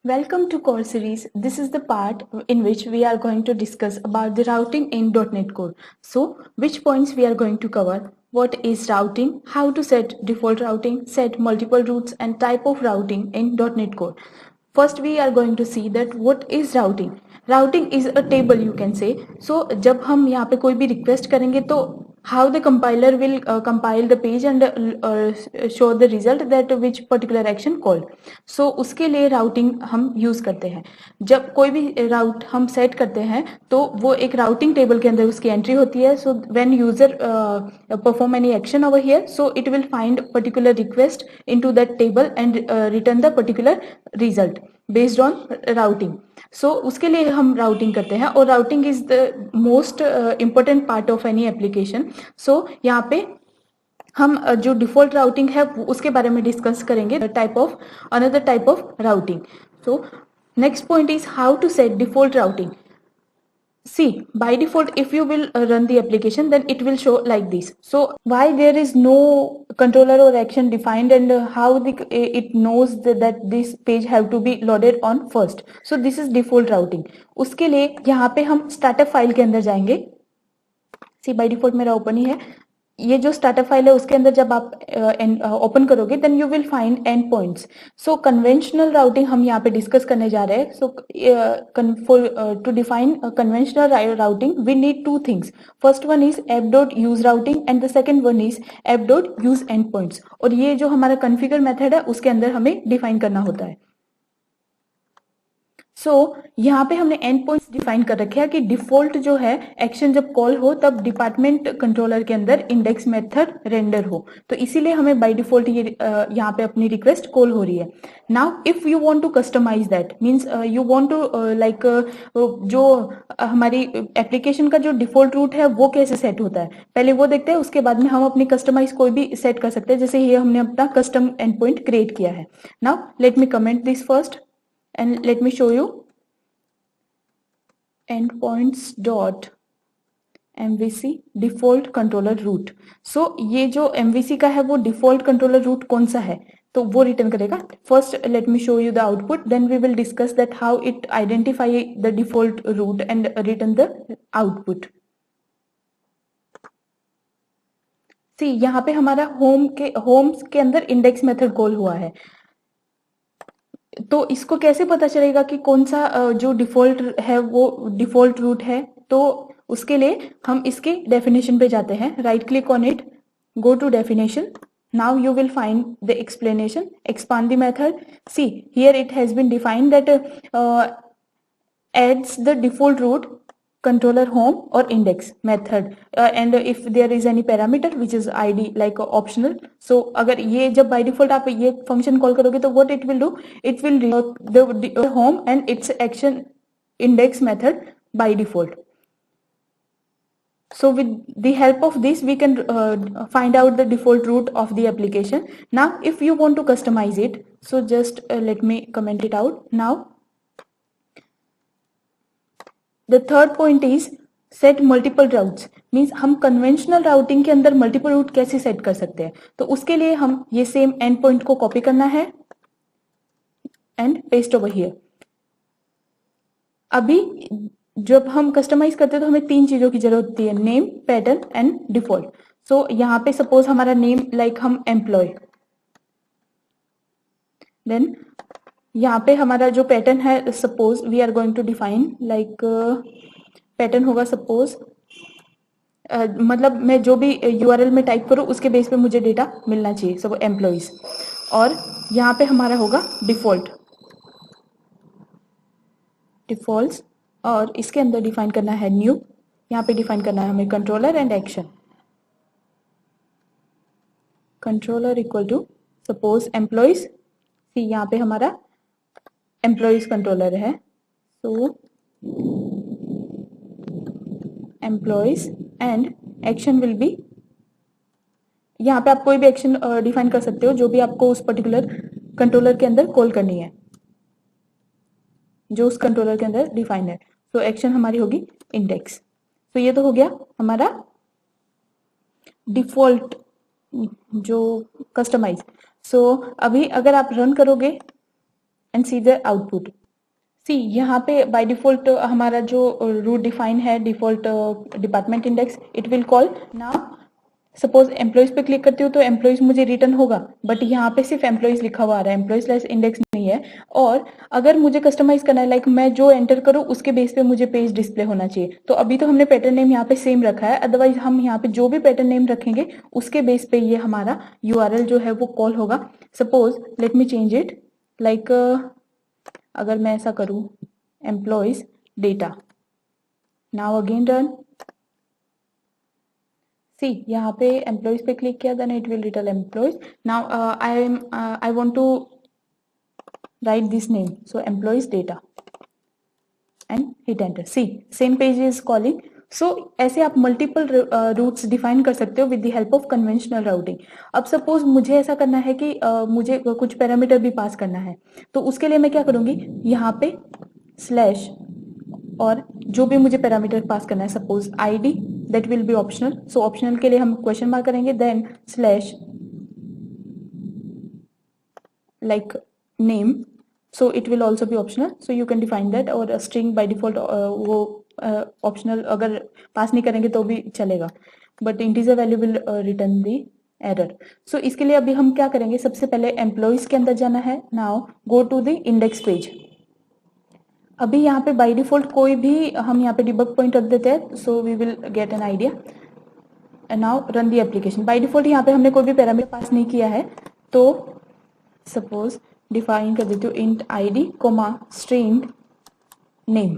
Welcome to Core Series. This is the part in which we are going to discuss about the routing in .NET Core. So, which points we are going to cover? What is routing? How to set default routing, set multiple routes and type of routing in .NET Core. First, we are going to see that what is routing. Routing is a table you can say. So, जब हम यहाँ पे कोई भी request करेंगे तो how the compiler will compile the page and show the result that which particular action called. So उसके लिए routing हम use करते हैं. जब कोई भी route हम set करते हैं तो वो एक routing table के अंदर उसकी entry होती है. So when user perform any action over here, so it will find particular request into that table and return the particular result based on routing. So उसके लिए हम routing करते हैं और routing is the most important part of any application. So यहाँ पे हम जो डिफॉल्ट राउटिंग है उसके बारे में डिस्कस करेंगे. Type of another type of routing. So next point is how to set default routing. See, by default, if you will run the application, then it will show like this. So why there is no controller or action defined and how it knows that this page have to be loaded on first. So this is default routing. उसके लिए यहाँ पे हम startup file के अंदर जाएंगे. See, by default मेरा open ही है. ये जो स्टार्टअप फाइल है उसके अंदर जब आप ओपन करोगे then you will find end points. So conventional routing हम यहाँ पे डिस्कस करने जा रहे हैं. So for to define conventional routing we need two things. First one is app dot use routing and the second one is app dot use end points. और ये जो हमारा कॉन्फ़िगर मेथड है उसके अंदर हमें डिफाइन करना होता है. सो यहाँ पे हमने एंड पॉइंट्स डिफाइन कर रखे हैं कि डिफॉल्ट जो है एक्शन जब कॉल हो तब डिपार्टमेंट कंट्रोलर के अंदर इंडेक्स मेथड रेंडर हो. तो इसीलिए हमें बाय डिफॉल्ट ये यहाँ पे अपनी रिक्वेस्ट कॉल हो रही है. Now if you want to customise that means you want to like जो हमारी एप्लीकेशन का जो डिफॉल्ट रूट है वो कैसे सेट होता है पहले वो देखते हैं. उसके बाद में हम अपनी कस्टमाइज कोई भी सेट कर सकते हैं. जैसे ये हमने अपना कस्टम एंड पॉइंट क्रिएट किया है. Now let me comment this first and let me show you endpoints dot mvc default controller root. so ये जो mvc का है वो default controller root कौन सा है तो वो रिटर्न करेगा. first let me show you the output, then we will discuss that how it identify the default root and return the output. see यहाँ पे हमारा होम के अंदर इंडेक्स मेथड कॉल हुआ है. तो इसको कैसे पता चलेगा कि कौन सा जो डिफॉल्ट है वो डिफॉल्ट रूट है. तो उसके लिए हम इसके डेफिनेशन पे जाते हैं. Right click on it, go to definition. Now you will find the explanation. Expand the method. See here it has been defined that adds the default route controller home or index method and if there is any parameter which is id like optional. so अगर ये जब by default आप ये function call करोगे तो what it will do, it will the home and its action index method by default. so with the help of this we can find out the default root of the application. now if you want to customize it, so just let me comment it out. now the third point is set multiple routes. Means हम conventional routing के अंदर multiple root कैसे set कर सकते हैं. तो उसके लिए हम ये सेम एंड पॉइंट को कॉपी करना है एंड पेस्ट ओवर हियर. अभी जब हम कस्टमाइज करते हैं तो हमें तीन चीजों की जरूरत होती है, name, pattern and default. So यहाँ पे सपोज हमारा नेम लाइक हम एम्प्लॉय, देन यहाँ पे हमारा जो पैटर्न है suppose we are going to define like pattern होगा सपोज मतलब मैं जो भी यूआरएल में टाइप करूँ उसके बेस पे मुझे डेटा मिलना चाहिए. सब एम्प्लॉइज. और यहाँ पे हमारा होगा डिफॉल्ट और इसके अंदर डिफाइन करना है न्यू. यहाँ पे डिफाइन करना है हमें controller and action. Controller equal to suppose employees. यहाँ पे हमारा एम्प्लॉइज कंट्रोलर है. So employees and action will be, यहाँ पे आप कोई भी एक्शन डिफाइन कर सकते हो जो भी आपको उस पर्टिकुलर कंट्रोलर के अंदर कॉल करनी है, जो उस कंट्रोलर के अंदर डिफाइन है. तो एक्शन हमारी होगी इंडेक्स. तो ये तो हो गया हमारा डिफॉल्ट जो कस्टमाइज. सो अभी अगर आप रन करोगे and see the output. सी यहाँ पे बाय डिफॉल्ट हमारा जो रूट डिफाइन है default department index it will call now suppose employees पे क्लिक करती हूँ तो एम्प्लॉयज मुझे रिटर्न होगा, बट यहाँ पे सिर्फ एम्प्लॉयज लिखा हुआ आ रहा है, एम्प्लॉयज लेस इंडेक्स नहीं है। और अगर मुझे कस्टमाइज करना है लाइक मैं जो एंटर करूँ उसके बेस पे मुझे पेज डिस्प्ले होना चाहिए, तो अभी तो हमने पैटर्न नेम यहाँ पे सेम रखा है, अदरवाइज हम यहाँ पे जो भी पैटर्न नेम रखेंगे उसके बेस पे ये हमारा यूआरएल जो है वो कॉल होगा। Suppose let me change it like अगर मैं ऐसा करूं employees data, now again run, see यहाँ पे एम्प्लॉयज पे क्लिक किया then it will return employees. Now I want to write this name, so employees data and hit enter, see same page is calling. So ऐसे आप multiple routes define कर सकते हो with the help of conventional routing. अब suppose मुझे ऐसा करना है कि मुझे कुछ पैरामीटर भी पास करना है, तो उसके लिए मैं क्या करूंगी, यहाँ पे स्लैश और जो भी मुझे पैरामीटर पास करना है, suppose ID that will be optional, so optional के लिए हम क्वेश्चन मार्क करेंगे, then slash like name, so it will also be optional, so you can define that, और string by default वो optional अगर पास नहीं करेंगे तो भी चलेगा, but integer value will return the error। so इसके लिए अभी हम क्या करेंगे, सबसे पहले एम्प्लॉयज के अंदर जाना है, now go to the index page। अभी यहाँ पे बाय डिफॉल्ट कोई भी हम यहाँ पे डिबग पॉइंट रख देते हैं, so we will get an idea and now run the application. By default यहाँ पे हमने कोई भी पैरामीटर पास नहीं किया है, तो सपोज डिफाइन कर देती हूँ int id comma string name,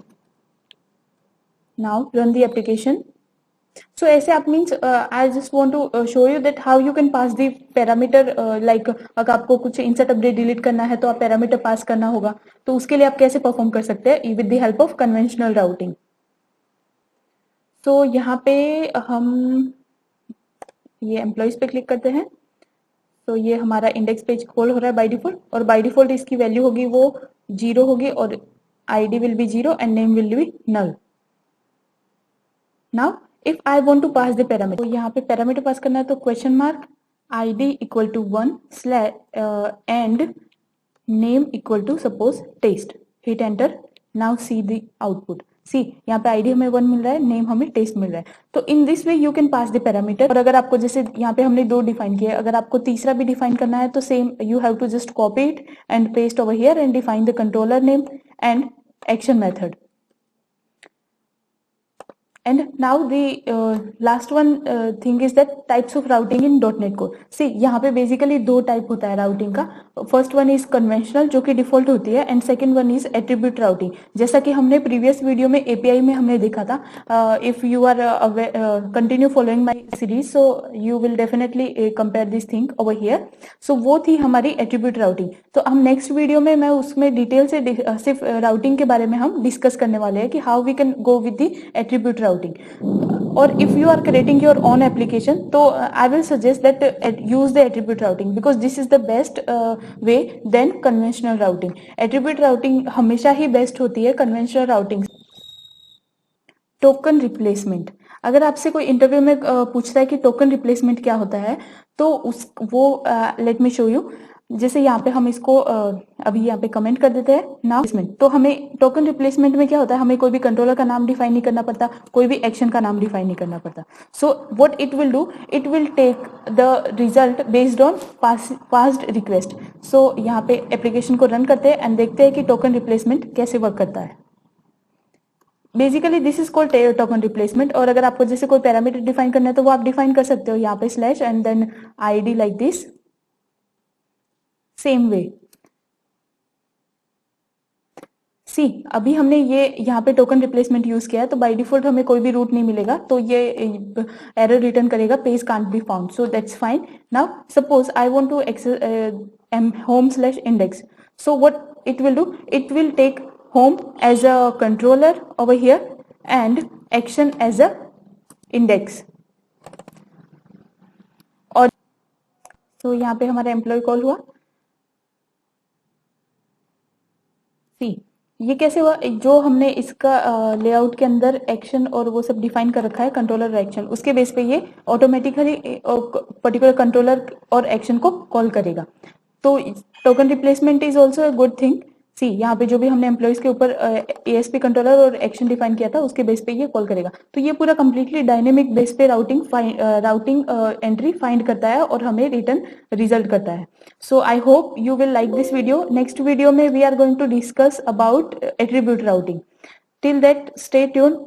now run the application. So ऐसे आप means I just want to show you that how you can pass the parameter, like अगर आपको कुछ इंसर्ट अपडेट डिलीट करना है तो आप पैरामीटर पास करना होगा, तो उसके लिए आप कैसे परफॉर्म कर सकते हैं with the help of conventional routing. तो यहाँ पे हम ये एम्प्लॉयज पे क्लिक करते हैं, तो ये हमारा इंडेक्स पेज खोल हो रहा है बाय डिफॉल्ट, और बाय डिफॉल्ट इसकी वैल्यू होगी वो 0 होगी और ID will be 0 and name will be null. Now if I want to pass the parameter, तो यहाँ पे पैरामीटर पास करना है, तो question mark id equal to 1 and name equal to suppose test, hit enter, now see the output, see यहाँ पे ID हमें 1 मिल रहा है, नेम हमें टेस्ट मिल रहा है। तो in this way you can pass the parameter. और अगर आपको जैसे यहाँ पे हमने 2 डिफाइन किए, अगर आपको तीसरा भी डिफाइन करना है तो same you have to just copy it and paste over here and define the controller name and action method. And now the last one thing is that types of routing in .NET Core। See यहाँ पे basically 2 type होता है routing का। First one is conventional जो कि default होती है, and second one is attribute routing, जैसा कि हमने प्रीवियस वीडियो में एपीआई में हमने देखा था। If you are continue following my series so you will definitely compare this thing over here. So वो थी हमारी एट्रीब्यूट राउटिंग। तो हम नेक्स्ट वीडियो में मैं उसमें डिटेल से सिर्फ राउटिंग के बारे में हम डिस्कस करने वाले हैं कि how we can go with the attribute routing. और if you are creating your own application, तो I will suggest that use the attribute routing because this is the best way than conventional routing। attribute routing हमेशा ही best होती है conventional routing। Token replacement, अगर आपसे कोई interview में पूछता है कि टोकन रिप्लेसमेंट क्या होता है, तो उस वो लेट मी शो यू। जैसे यहाँ पे हम इसको अभी यहाँ पे कमेंट कर देते हैं नाउ रिप्लेसमेंट, तो हमें टोकन रिप्लेसमेंट में क्या होता है, हमें कोई भी कंट्रोलर का नाम डिफाइन नहीं करना पड़ता, कोई भी एक्शन का नाम डिफाइन नहीं करना पड़ता। So what it will do, it will take the result based on passed request. So यहाँ पे एप्लीकेशन को रन करते हैं एंड देखते हैं कि टोकन रिप्लेसमेंट कैसे वर्क करता है। Basically this is called token replacement. और अगर आपको जैसे कोई पैरामीटर डिफाइन करना है तो वो आप डिफाइन कर सकते हो यहाँ पे slash and then ID like this, same way. See अभी हमने ये यहाँ पे टोकन रिप्लेसमेंट यूज किया है, तो बाय डिफॉल्ट हमें कोई भी रूट नहीं मिलेगा, तो ये एरर रिटर्न करेगा page can't be found, so that's fine. Now suppose I want to access home slash index, so what it will do, it will take home as a controller over here and action as a index। और तो यहाँ पे हमारा employ call हुआ। सी ये कैसे हुआ, जो हमने इसका लेआउट के अंदर एक्शन और वो सब डिफाइन कर रखा है कंट्रोलर एक्शन, उसके बेस पे ये ऑटोमेटिकली पर्टिकुलर कंट्रोलर और एक्शन को कॉल करेगा। तो token replacement is also a good thing. See यहाँ पे जो भी हमने एम्प्लॉइज के ऊपर एएसपी कंट्रोलर और एक्शन डिफाइन किया था उसके बेस पे ये कॉल करेगा। तो ये पूरा कंप्लीटली डायनेमिक बेस पे राउटिंग एंट्री फाइंड करता है और हमें रिटर्न रिजल्ट करता है। So I hope you will like this video. Next video में we are going to discuss about attribute routing. Till that stay tune.